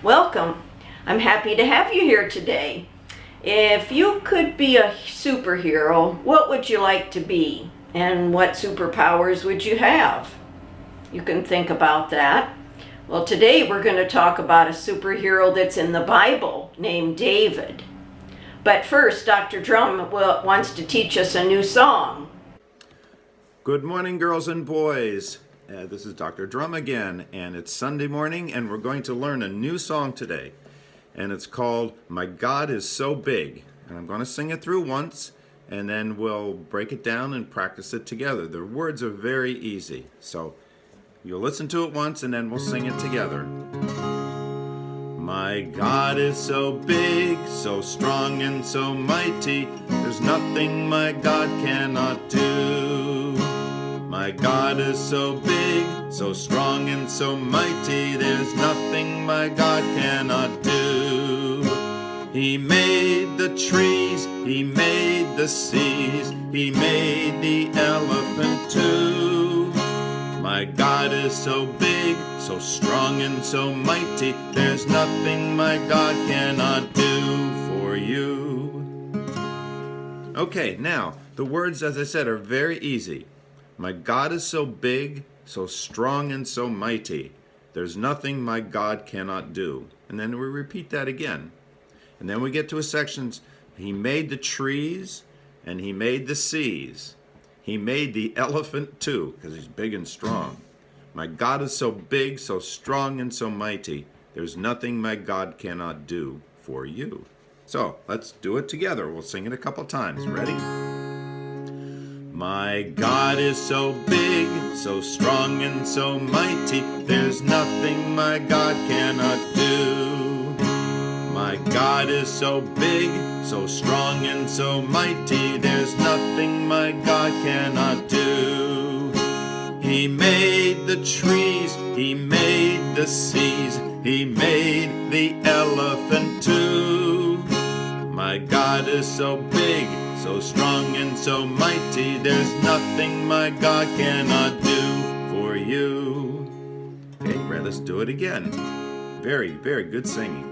Welcome. I'm happy to have you here today. If you could be a superhero, what would you like to be? And what superpowers would you have? You can think about that. Well, today we're going to talk about a superhero that's in the Bible named David. But first, Dr. Drum wants to teach us a new song. Good morning, girls and boys. This is Dr. Drum again, and it's Sunday morning, and we're going to learn a new song today. And it's called My God is So Big. And I'm going to sing it through once, and then we'll break it down and practice it together. The words are very easy. So you'll listen to it once, and then we'll sing it together. My God is so big, so strong and so mighty, there's nothing my God cannot do. My God is so big, so strong and so mighty, there's nothing my God cannot do. He made the trees, He made the seas, He made the elephant too. My God is so big, so strong and so mighty, there's nothing my God cannot do for you. Okay, now, the words, as I said, are very easy. My God is so big, so strong and so mighty, there's nothing my God cannot do. And then we repeat that again. And then we get to a section, He made the trees and He made the seas. He made the elephant too, because he's big and strong. My God is so big, so strong, and so mighty, there's nothing my God cannot do for you. So, let's do it together. We'll sing it a couple times. Ready? My God is so big, so strong, and so mighty, there's nothing my God cannot do. My God is so big, so strong and so mighty, there's nothing my God cannot do. He made the trees, He made the seas, He made the elephant too. My God is so big, so strong and so mighty, there's nothing my God cannot do for you. Okay, let's do it again. Very, very good singing.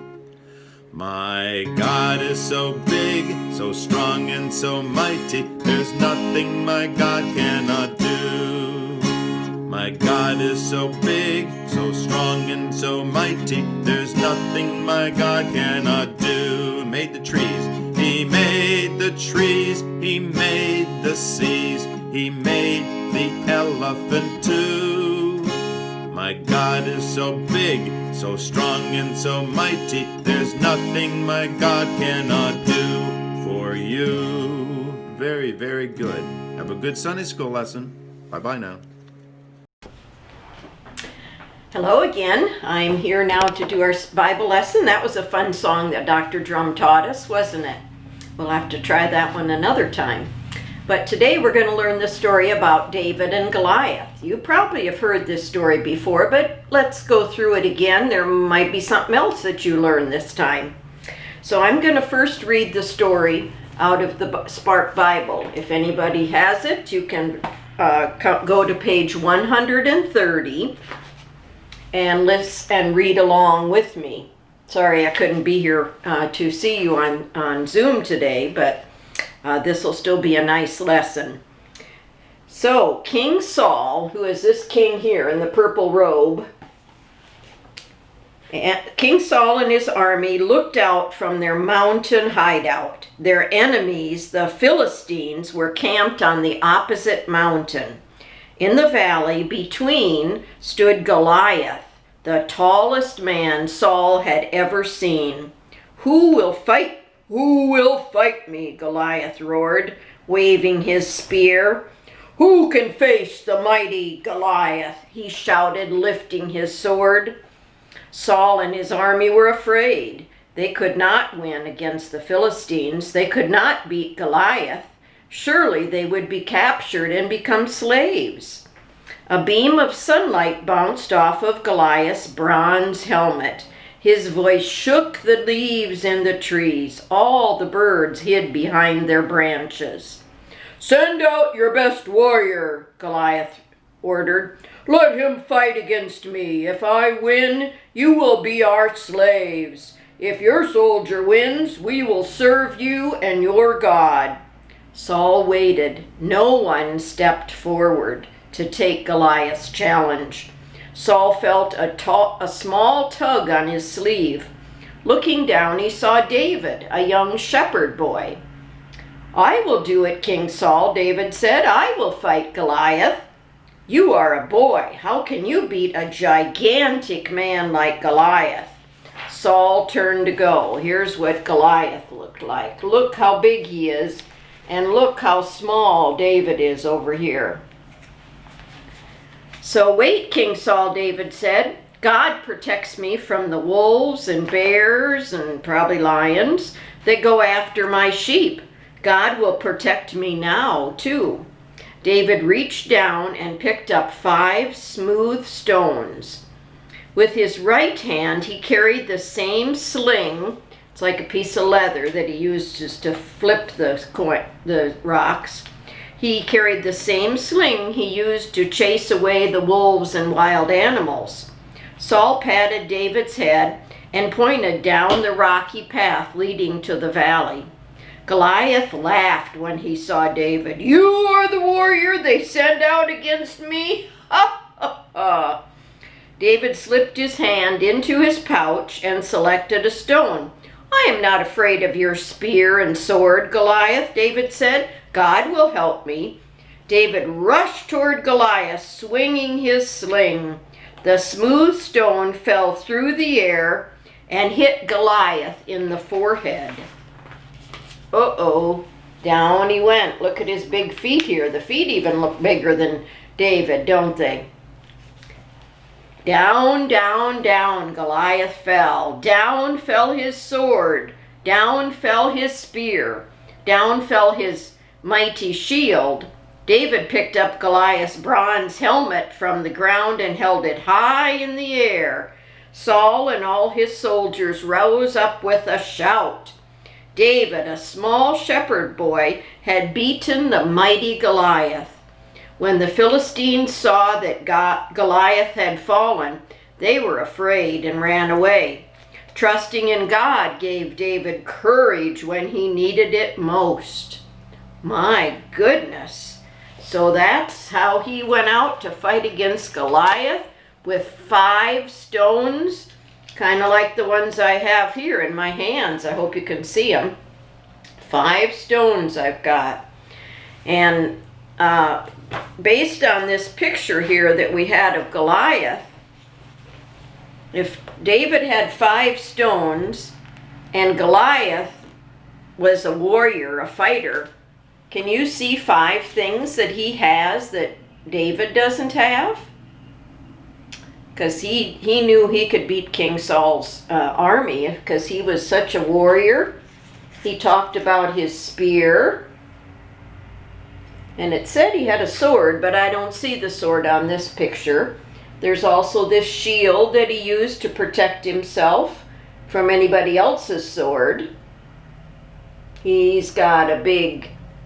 My God is so big, so strong and so mighty, there's nothing my God cannot do. My God is so big, so strong and so mighty, there's nothing my God cannot do. He made the trees, He made the trees, He made the seas, He made the elephant too. My God is so big, so strong and so mighty, there's nothing my God cannot do for you. Very, very good. Have a good Sunday school lesson. Bye-bye now. Hello again. I'm here now to do our Bible lesson. That was a fun song that Dr. Drum taught us, wasn't it? We'll have to try that one another time. But today we're going to learn the story about David and Goliath. You probably have heard this story before, but let's go through it again. There might be something else that you learn this time. So I'm going to first read the story out of the Spark Bible. If anybody has it, you can go to page 130 and listen and read along with me. Sorry I couldn't be here to see you on Zoom today, but this will still be a nice lesson. So, King Saul, who is this king here in the purple robe, King Saul and his army looked out from their mountain hideout. Their enemies, the Philistines, were camped on the opposite mountain. In the valley between stood Goliath, the tallest man Saul had ever seen. Who will fight me? Goliath roared, waving his spear. Who can face the mighty Goliath? He shouted, lifting his sword. Saul and his army were afraid. They could not win against the Philistines. They could not beat Goliath. Surely they would be captured and become slaves. A beam of sunlight bounced off of Goliath's bronze helmet. His voice shook the leaves in the trees. All the birds hid behind their branches. Send out your best warrior, Goliath ordered. "Let him fight against me. If I win, you will be our slaves. If your soldier wins, we will serve you and your God." Saul waited. No one stepped forward to take Goliath's challenge. Saul felt a small tug on his sleeve. Looking down, he saw David, a young shepherd boy. "I will do it, King Saul," David said. "I will fight Goliath." "You are a boy. How can you beat a gigantic man like Goliath?" Saul turned to go. Here's what Goliath looked like. Look how big he is, and look how small David is over here. "So wait, King Saul," David said. "God protects me from the wolves and bears and probably lions that go after my sheep. God will protect me now, too." David reached down and picked up 5 smooth stones. With his right hand, he carried the same sling. It's like a piece of leather that he used just to flip the rocks. He carried the same sling he used to chase away the wolves and wild animals. Saul patted David's head and pointed down the rocky path leading to the valley. Goliath laughed when he saw David. "You are the warrior they send out against me?" Ha ha ha. David slipped his hand into his pouch and selected a stone. "I am not afraid of your spear and sword, Goliath," David said. "God will help me." David rushed toward Goliath, swinging his sling. The smooth stone fell through the air and hit Goliath in the forehead. Uh-oh, down he went. Look at his big feet here. The feet even look bigger than David, don't they? Down, down, down, Goliath fell. Down fell his sword. Down fell his spear. Down fell his mighty shield. David picked up Goliath's bronze helmet from the ground and held it high in the air. Saul and all his soldiers rose up with a shout. David, a small shepherd boy, had beaten the mighty Goliath. When the Philistines saw that Goliath had fallen, they were afraid and ran away. Trusting in God gave David courage when he needed it most. My goodness. So that's how he went out to fight against Goliath with 5 stones. Kind of like the ones I have here in my hands. I hope you can see them. 5 stones I've got. And based on this picture here that we had of Goliath, if David had 5 stones and Goliath was a warrior, a fighter, can you see 5 things that he has that David doesn't have? Because he knew he could beat King Saul's army because he was such a warrior. He talked about his spear. And it said he had a sword, but I don't see the sword on this picture. There's also this shield that he used to protect himself from anybody else's sword. He's got a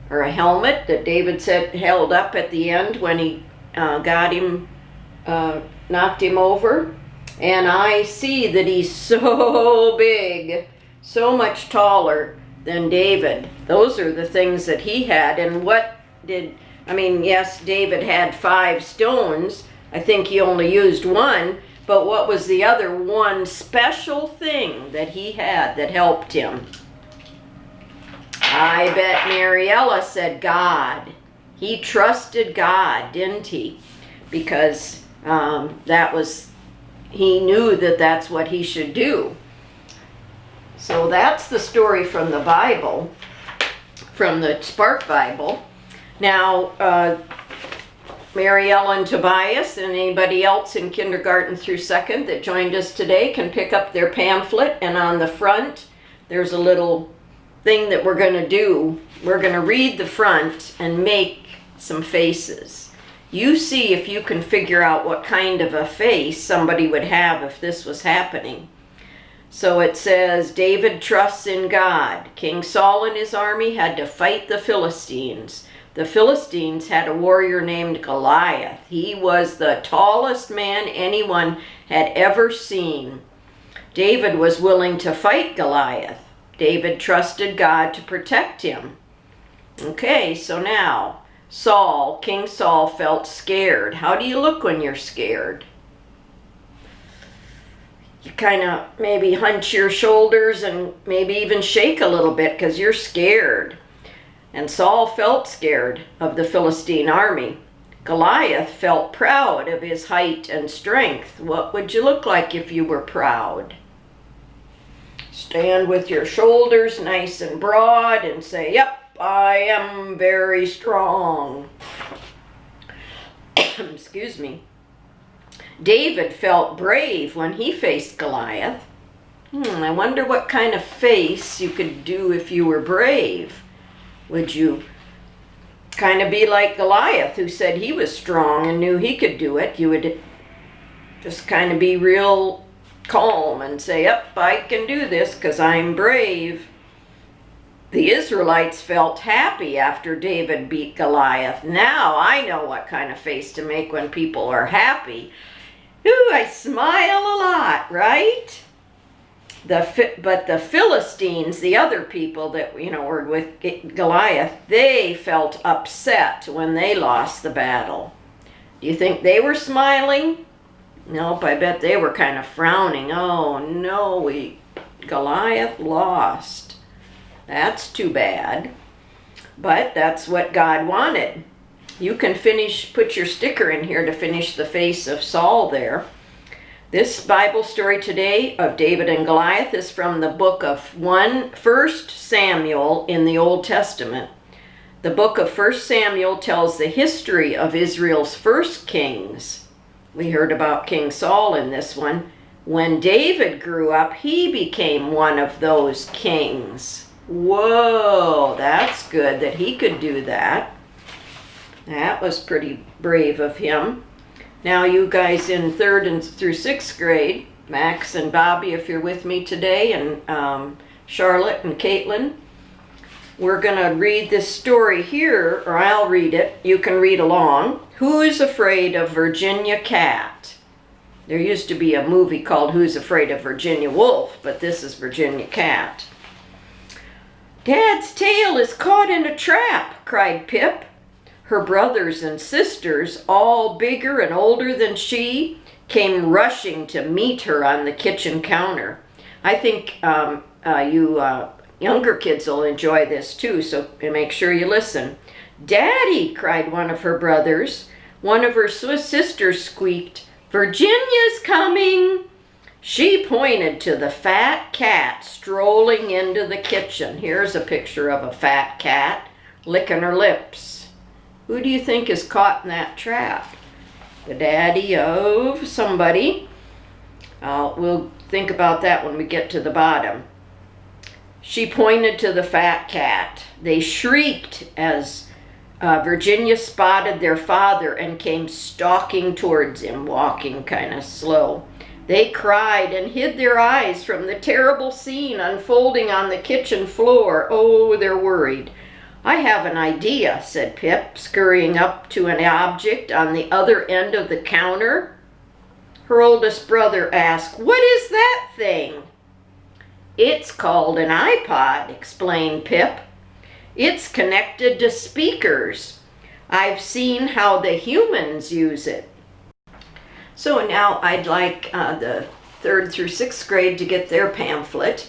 helmet that David said held up at the end when he knocked him over. And I see that he's so big, so much taller than David. Those are the things that he had. And yes, David had 5 stones. I think he only used 1. But what was the other one special thing that he had that helped him? I bet Mariella said God. He trusted God, didn't he? Because he knew that that's what he should do. So that's the story from the Bible, from the Spark Bible. Now, Mariella and Tobias and anybody else in Kindergarten-6th that joined us today can pick up their pamphlet, and on the front there's a little thing that we're going to do. We're going to read the front and make some faces. You see if you can figure out what kind of a face somebody would have if this was happening. So it says, David trusts in God. King Saul and his army had to fight the Philistines. The Philistines had a warrior named Goliath. He was the tallest man anyone had ever seen. David was willing to fight Goliath. David trusted God to protect him. Okay, so now, King Saul felt scared. How do you look when you're scared? You kind of maybe hunch your shoulders and maybe even shake a little bit because you're scared. And Saul felt scared of the Philistine army. Goliath felt proud of his height and strength. What would you look like if you were proud? Stand with your shoulders nice and broad and say, "Yep, I am very strong." Excuse me. David felt brave when he faced Goliath. I wonder what kind of face you could do if you were brave. Would you kind of be like Goliath, who said he was strong and knew he could do it? You would just kind of be real calm and say, "Yep, I can do this because I'm brave." The Israelites felt happy after David beat Goliath. Now I know what kind of face to make when people are happy. Ooh, I smile a lot, right? But the Philistines, the other people that were with Goliath, they felt upset when they lost the battle. Do you think they were smiling? Nope, I bet they were kind of frowning. Oh no, Goliath lost. That's too bad. But that's what God wanted. You can put your sticker in here to finish the face of Saul there. This Bible story today of David and Goliath is from the book of 1 Samuel in the Old Testament. The book of 1 Samuel tells the history of Israel's first kings. We heard about King Saul in this one. When David grew up, he became one of those kings. Whoa, that's good that he could do that. That was pretty brave of him. Now you guys in 3rd through 6th grade, Max and Bobby, if you're with me today, and Charlotte and Caitlin, we're going to read this story here, or I'll read it. You can read along. Who is Afraid of Virginia Cat? There used to be a movie called Who's Afraid of Virginia Wolf, but this is Virginia Cat. "Dad's tail is caught in a trap," cried Pip. Her brothers and sisters, all bigger and older than she, came rushing to meet her on the kitchen counter. I think you younger kids will enjoy this too, so make sure you listen. "Daddy," cried one of her brothers. One of her sisters squeaked, "Virginia's coming." She pointed to the fat cat strolling into the kitchen. Here's a picture of a fat cat licking her lips. Who do you think is caught in that trap? The daddy of somebody. We'll think about that when we get to the bottom. She pointed to the fat cat. They shrieked as Virginia spotted their father and came stalking towards him, walking kind of slow. They cried and hid their eyes from the terrible scene unfolding on the kitchen floor. Oh, they're worried. "I have an idea," said Pip, scurrying up to an object on the other end of the counter. Her oldest brother asked, "What is that thing?" "It's called an iPod," explained Pip. "It's connected to speakers. I've seen how the humans use it." So now I'd like the 3rd through 6th grade to get their pamphlet.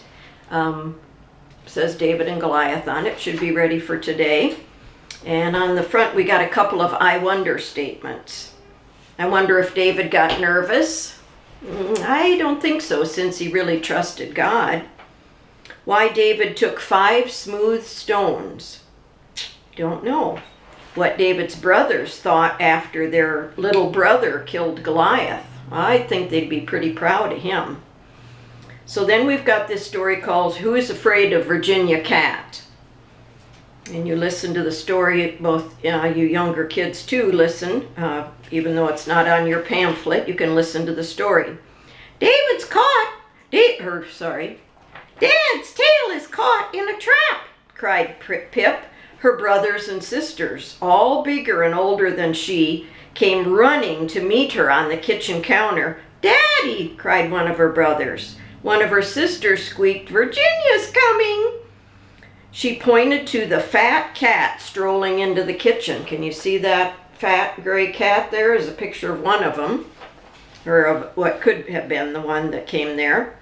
Says David and Goliath on it. Should be ready for today. And on the front we got a couple of "I wonder" statements. I wonder if David got nervous. I don't think so, since he really trusted God. Why David took 5 smooth stones. Don't know. What David's brothers thought after their little brother killed Goliath. I think they'd be pretty proud of him. So then we've got this story called Who is Afraid of Virginia Cat? And you listen to the story, both you younger kids too listen, even though it's not on your pamphlet, you can listen to the story. Dad's tail is caught in a trap, cried Pip, Her brothers and sisters, all bigger and older than she, came running to meet her on the kitchen counter. "Daddy!" cried one of her brothers. One of her sisters squeaked, "Virginia's coming!" She pointed to the fat cat strolling into the kitchen. Can you see that fat gray cat there? Is a picture of one of them, or of what could have been the one that came there.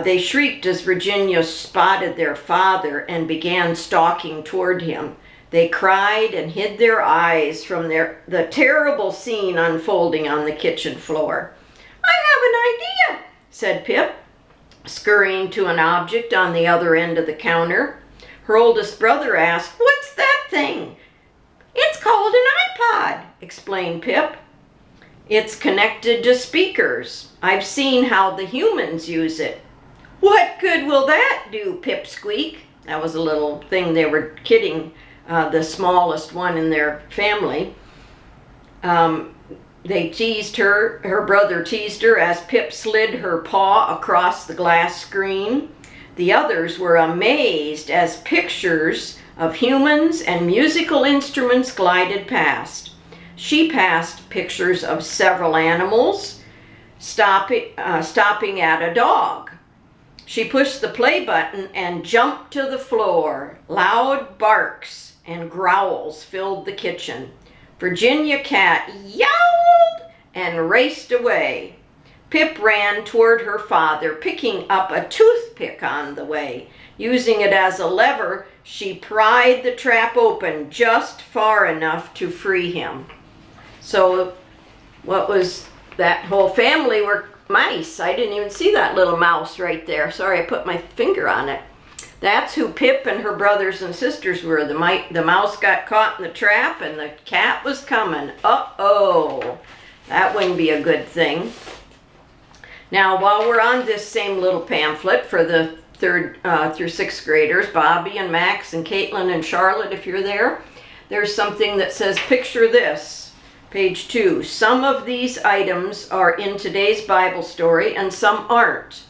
They shrieked as Virginia spotted their father and began stalking toward him. They cried and hid their eyes from the terrible scene unfolding on the kitchen floor. "I have an idea," said Pip, scurrying to an object on the other end of the counter. Her oldest brother asked, "What's that thing?" "It's called an iPod," explained Pip. "It's connected to speakers. I've seen how the humans use it." "What good will that do?" Pip squeaked. That was a little thing they were kidding the smallest one in their family. They teased her, her brother teased her as Pip slid her paw across the glass screen. The others were amazed as pictures of humans and musical instruments glided past. She passed pictures of several animals, stopping at a dog. She pushed the play button and jumped to the floor. Loud barks and growls filled the kitchen. Virginia Cat yowled and raced away. Pip ran toward her father, picking up a toothpick on the way. Using it as a lever, she pried the trap open just far enough to free him. So what was that whole family were mice. I didn't even see that little mouse right there. Sorry, I put my finger on it. That's who Pip and her brothers and sisters were. The mouse got caught in the trap and the cat was coming. Uh-oh. That wouldn't be a good thing. Now, while we're on this same little pamphlet for the 3rd through 6th graders, Bobby and Max and Caitlin and Charlotte, if you're there, there's something that says, picture this. Page 2. Some of these items are in today's Bible story and some aren't.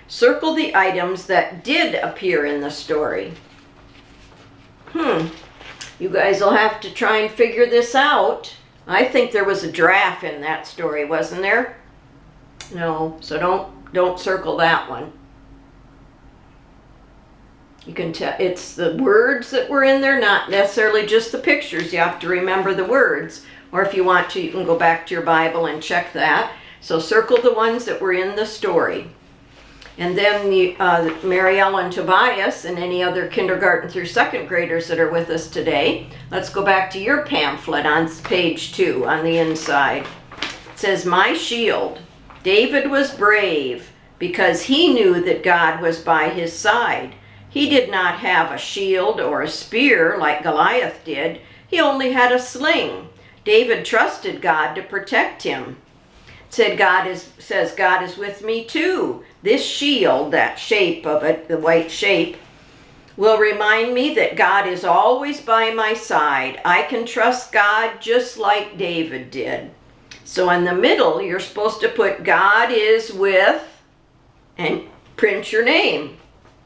Circle the items that did appear in the story. You guys will have to try and figure this out. I think there was a giraffe in that story, wasn't there? No, so don't circle that one. You can tell it's the words that were in there, not necessarily just the pictures. You have to remember the words. Or if you want to, you can go back to your Bible and check that. So circle the ones that were in the story. And then Marielle and Tobias and any other kindergarten through 2nd graders that are with us today, let's go back to your pamphlet on page 2 on the inside. It says, "My shield. David was brave because he knew that God was by his side. He did not have a shield or a spear like Goliath did. He only had a sling. David trusted God to protect him. Says God is with me too. This shield, that shape of it, the white shape, will remind me that God is always by my side. I can trust God just like David did." So in the middle, you're supposed to put God is with and print your name.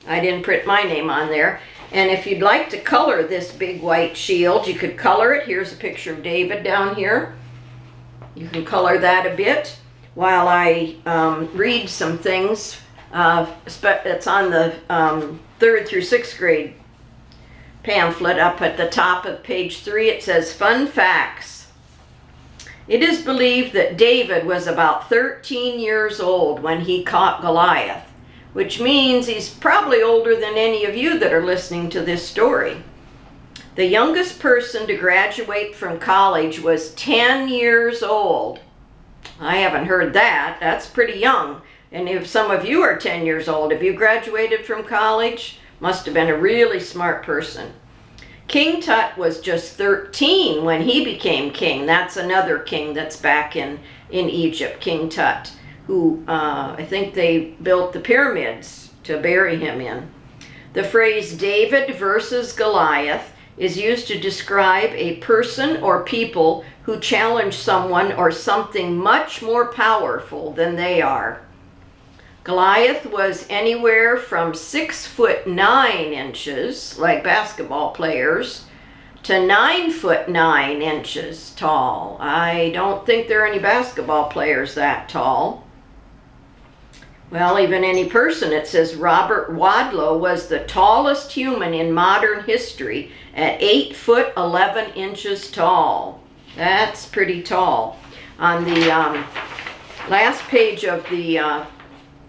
I didn't print my name on there. And if you'd like to color this big white shield, you could color it. Here's a picture of David down here. You can color that a bit while I read some things. It's on the 3rd through 6th grade pamphlet up at the top of page 3. It says, "Fun facts. It is believed that David was about 13 years old when he caught Goliath, which means he's probably older than any of you that are listening to this story. The youngest person to graduate from college was 10 years old. I haven't heard that. That's pretty young. And if some of you are 10 years old, if you graduated from college, must have been a really smart person. King Tut was just 13 when he became king. That's another king that's back in Egypt, King Tut, who I think they built the pyramids to bury him in. The phrase David versus Goliath is used to describe a person or people who challenge someone or something much more powerful than they are. Goliath was anywhere from 6'9", like basketball players, to 9'9" tall. I don't think there are any basketball players that tall. Well, even any person, it says Robert Wadlow was the tallest human in modern history at 8'11" tall. That's pretty tall. On the last page of the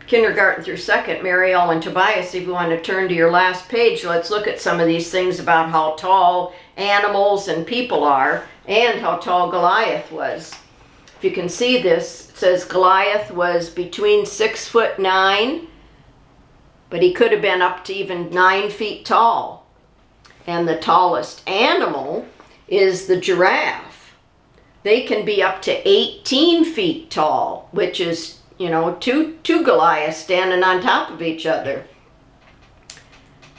Kindergarten through 2nd, Mariel and Tobias, if you want to turn to your last page, let's look at some of these things about how tall animals and people are and how tall Goliath was. If you can see this, it says Goliath was between 6'9", but he could have been up to even 9 feet tall. And the tallest animal is the giraffe. They can be up to 18 feet tall, which is, you know, two Goliaths standing on top of each other.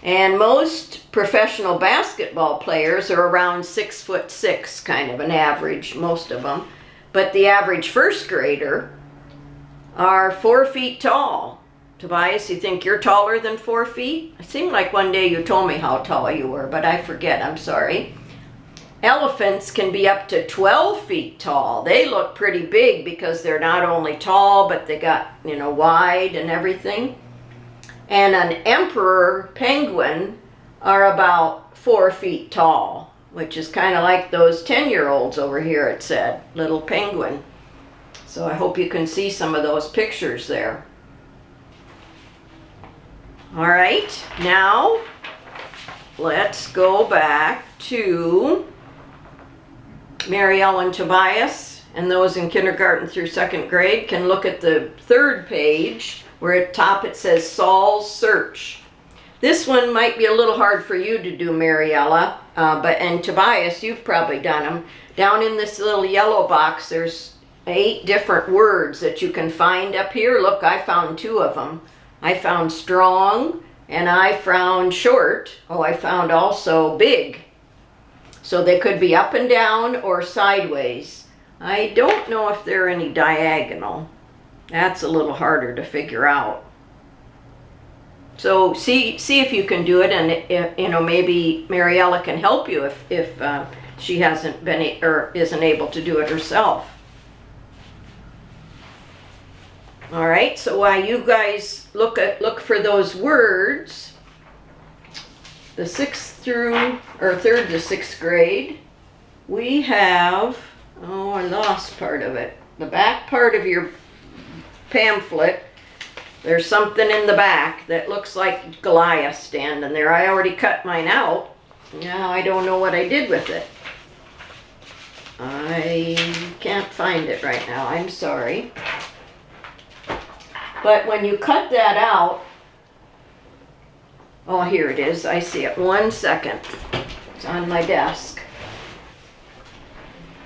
And most professional basketball players are around 6'6", kind of an average, most of them. But the average first grader are 4 feet tall. Tobias, you think you're taller than 4 feet? It seemed like one day you told me how tall you were, but I forget, I'm sorry. Elephants can be up to 12 feet tall. They look pretty big because they're not only tall, but they got, you know, wide and everything. And an emperor penguin are about 4 feet tall, which is kind of like those 10-year-olds over here, it said, little penguin. So I hope you can see some of those pictures there. All right, now let's go back to Mariel and Tobias, and those in kindergarten through 2nd grade can look at the 3rd page where at top it says Saul's Search. This one might be a little hard for you to do, Mariella, and Tobias, you've probably done them. Down in this little yellow box, there's 8 different words that you can find up here. Look, I found 2 of them. I found strong and I found short. Oh, I found also big. So they could be up and down or sideways. I don't know if they're any diagonal. That's a little harder to figure out. So see if you can do it, and you know, maybe Mariella can help you if she hasn't been or isn't able to do it herself. All right. So while you guys look for those words, the 3rd to 6th grade, we have, oh, I lost part of it. The back part of your pamphlet, there's something in the back that looks like Goliath standing there. I already cut mine out. Now I don't know what I did with it. I can't find it right now. I'm sorry. But when you cut that out, oh, here it is. I see it. 1 second. It's on my desk.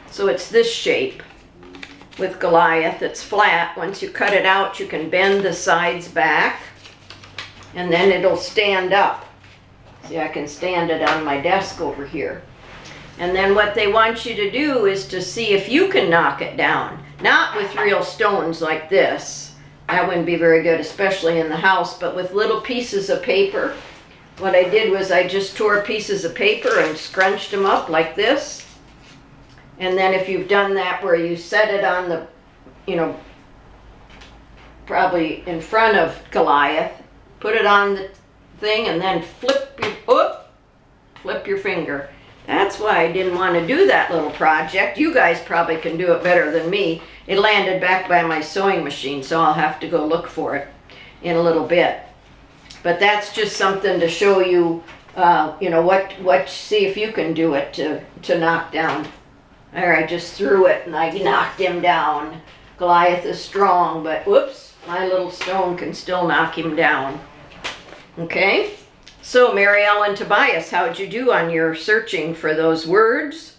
So it's this shape with Goliath. It's flat. Once you cut it out, you can bend the sides back, and then it'll stand up. See, I can stand it on my desk over here. And then what they want you to do is to see if you can knock it down. Not with real stones like this. That wouldn't be very good, especially in the house, but with little pieces of paper. What I did was I just tore pieces of paper and scrunched them up like this. And then if you've done that where you set it on the, you know, probably in front of Goliath, put it on the thing and then flip your finger. That's why I didn't want to do that little project. You guys probably can do it better than me. It landed back by my sewing machine, so I'll have to go look for it in a little bit. But that's just something to show you, you know, see if you can do it to knock down. There, I just threw it and I knocked him down. Goliath is strong, but whoops, my little stone can still knock him down. Okay? So, Mariel and Tobias, how'd you do on your searching for those words?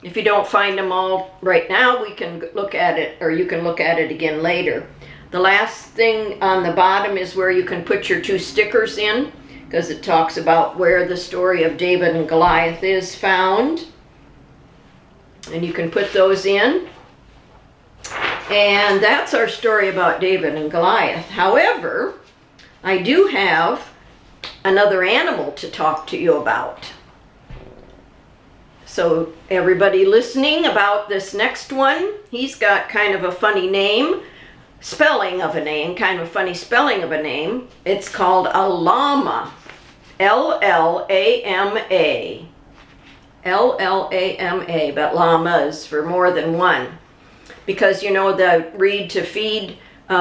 If you don't find them all right now, we can look at it, or you can look at it again later. The last thing on the bottom is where you can put your 2 stickers in, because it talks about where the story of David and Goliath is found. And you can put those in. And that's our story about David and Goliath. However, I do have another animal to talk to you about. So everybody listening about this next one, he's got kind of a funny name, spelling of a name, kind of a funny spelling of a name. It's called a llama. L-L-A-M-A. L-L-A-M-A, but llamas for more than one. Because you know the Read to Feed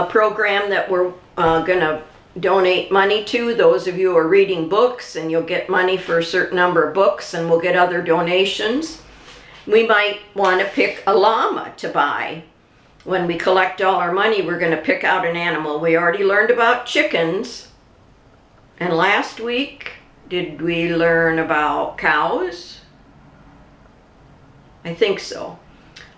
program that we're going to donate money to, those of you who are reading books, and you'll get money for a certain number of books, and we'll get other donations. We might want to pick a llama to buy. When we collect all our money, we're going to pick out an animal. We already learned about chickens. And last week, did we learn about cows? I think so.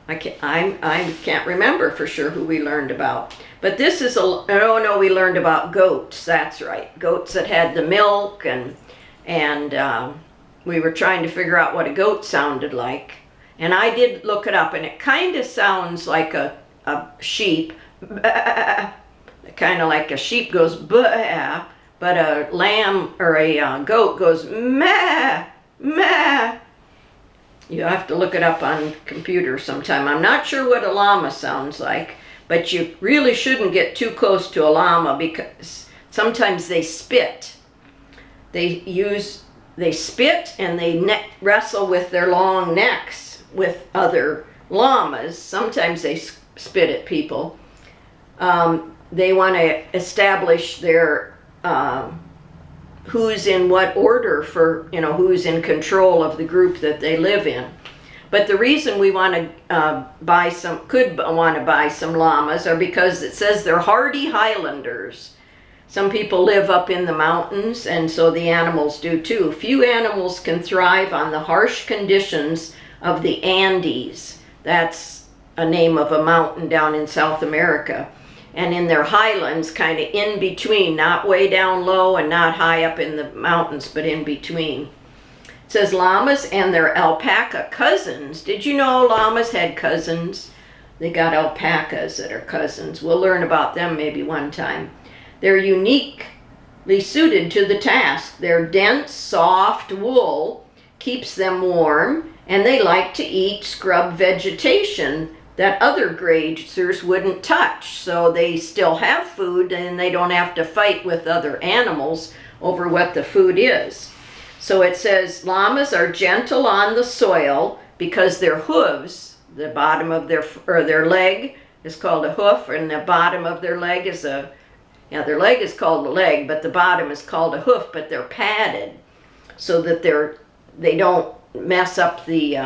I can't remember for sure who we learned about. But this is no, we learned about goats. That's right. Goats that had the milk, and we were trying to figure out what a goat sounded like. And I did look it up, and it kind of sounds like a sheep. Kind of like a sheep goes bah, but a lamb or a goat goes meh, meh. You have to look it up on computer sometime. I'm not sure what a llama sounds like, but you really shouldn't get too close to a llama because sometimes they spit. They spit and they wrestle with their long necks with other llamas. Sometimes they spit at people. They want to establish their who's in what order for, who's in control of the group that they live in. But the reason we want to buy some llamas are because it says they're hardy highlanders. Some people live up in the mountains, and so the animals do too. Few animals can thrive on the harsh conditions of the Andes. That's a name of a mountain down in South America. And in their highlands, kind of in between, not way down low and not high up in the mountains, but in between. It says llamas and their alpaca cousins. Did you know llamas had cousins? They got alpacas that are cousins. We'll learn about them maybe one time. They're uniquely suited to the task. Their dense, soft wool keeps them warm, and they like to eat scrub vegetation that other grazers wouldn't touch. So they still have food, and they don't have to fight with other animals over what the food is. So it says llamas are gentle on the soil because their hooves, the bottom of their leg is called a hoof, and the bottom of their leg is their leg is called a leg, but the bottom is called a hoof, but they're padded so that they don't mess up the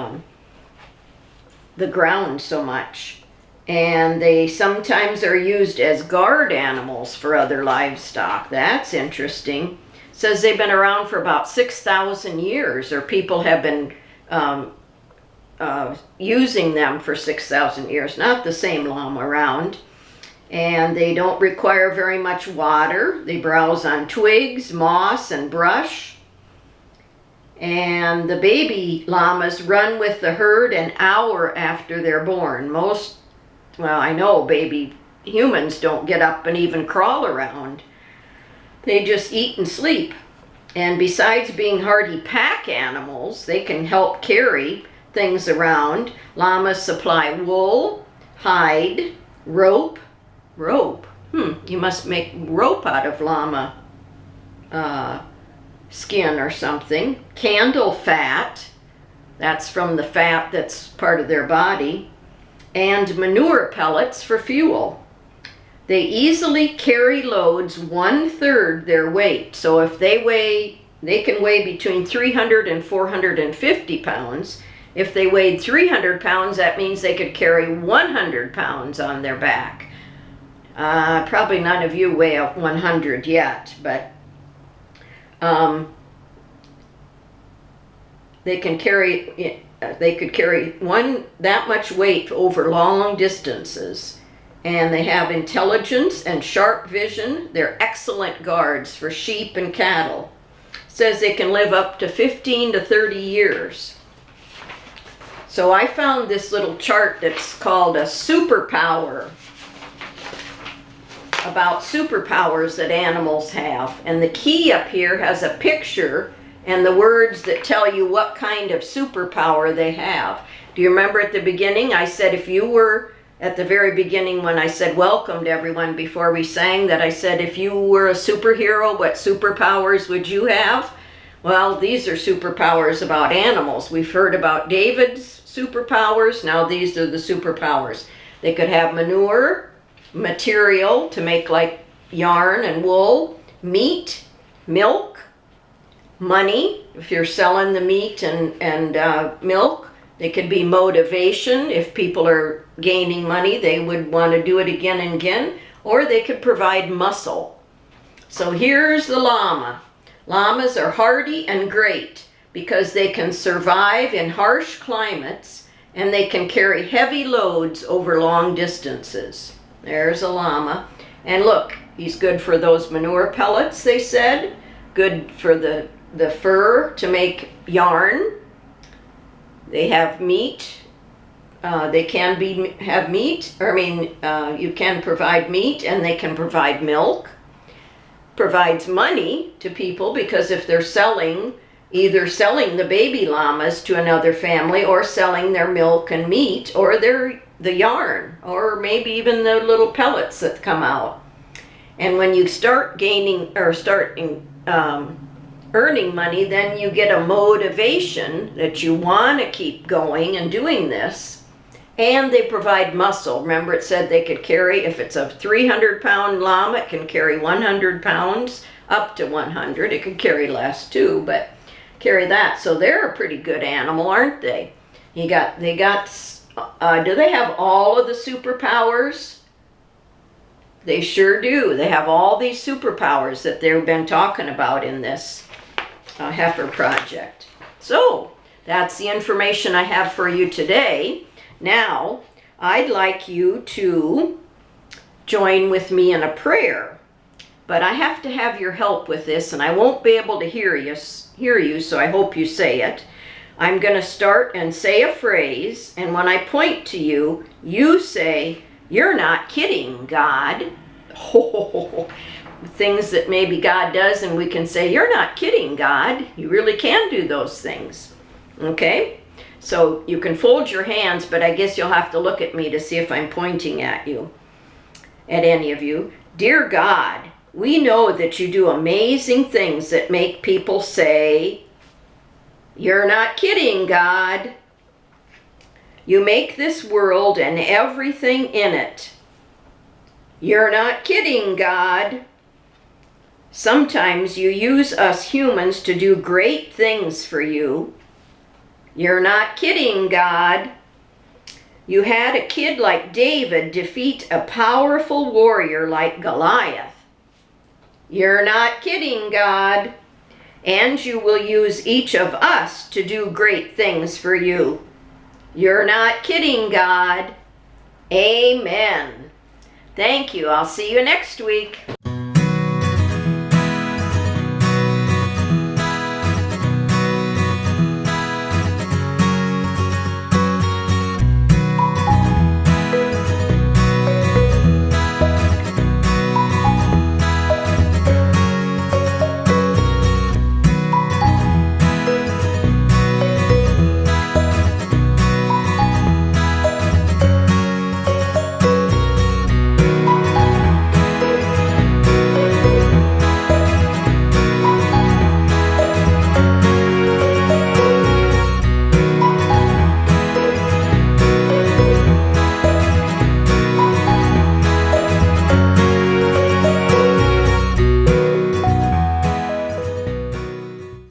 ground so much. And they sometimes are used as guard animals for other livestock. That's interesting. It says they've been around for about 6,000 years, or people have been using them for 6,000 years. Not the same llama around. And they don't require very much water. They browse on twigs, moss, and brush. And the baby llamas run with the herd an hour after they're born. I know baby humans don't get up and even crawl around. They just eat and sleep. And besides being hardy pack animals, they can help carry things around. Llamas supply wool, hide, rope. You must make rope out of llama skin or something. Candle fat, that's from the fat that's part of their body. And manure pellets for fuel. They easily carry loads 1/3 their weight. So if they can weigh between 300 and 450 pounds. If they weighed 300 pounds, that means they could carry 100 pounds on their back. Probably none of you weigh up 100 yet, but they could carry that much weight over long distances. And they have intelligence and sharp vision. They're excellent guards for sheep and cattle. It says they can live up to 15 to 30 years. So I found this little chart that's called a superpower, about superpowers that animals have. And the key up here has a picture and the words that tell you what kind of superpower they have. Do you remember at the beginning I said, if you were, at the very beginning when I said welcome to everyone before we sang, that I said if you were a superhero, what superpowers would you have? Well, these are superpowers about animals. We've heard about David's superpowers. Now these are the superpowers. They could have manure, material to make like yarn and wool, meat, milk, money, if you're selling the meat and milk. They could be motivation. If people are gaining money, they would want to do it again and again. Or they could provide muscle. So here's the llama. Llamas are hardy and great because they can survive in harsh climates and they can carry heavy loads over long distances. There's a llama. And look, he's good for those manure pellets, they said. Good for the fur to make yarn. They have meat. They can have meat. You can provide meat and they can provide milk. Provides money to people because if they're either selling the baby llamas to another family or selling their milk and meat or the yarn or maybe even the little pellets that come out. And when you start earning money, then you get a motivation that you want to keep going and doing this. And they provide muscle. Remember it said they could carry, if it's a 300-pound llama, it can carry 100 pounds, up to 100. It could carry less too, but carry that. So they're a pretty good animal, aren't they? Do they have all of the superpowers? They sure do. They have all these superpowers that they've been talking about in this heifer project. So that's the information I have for you today. Now, I'd like you to join with me in a prayer, but I have to have your help with this, and I won't be able to hear you, so I hope you say it. I'm going to start and say a phrase, and when I point to you, you say, "You're not kidding, God." Things that maybe God does, and we can say, "You're not kidding, God." You really can do those things. Okay? So you can fold your hands, but I guess you'll have to look at me to see if I'm pointing at you, at any of you. Dear God, we know that you do amazing things that make people say, "You're not kidding, God." You make this world and everything in it. You're not kidding, God. Sometimes you use us humans to do great things for you. You're not kidding, God. You had a kid like David defeat a powerful warrior like Goliath. You're not kidding, God. And you will use each of us to do great things for you. You're not kidding, God. Amen. Thank you. I'll see you next week.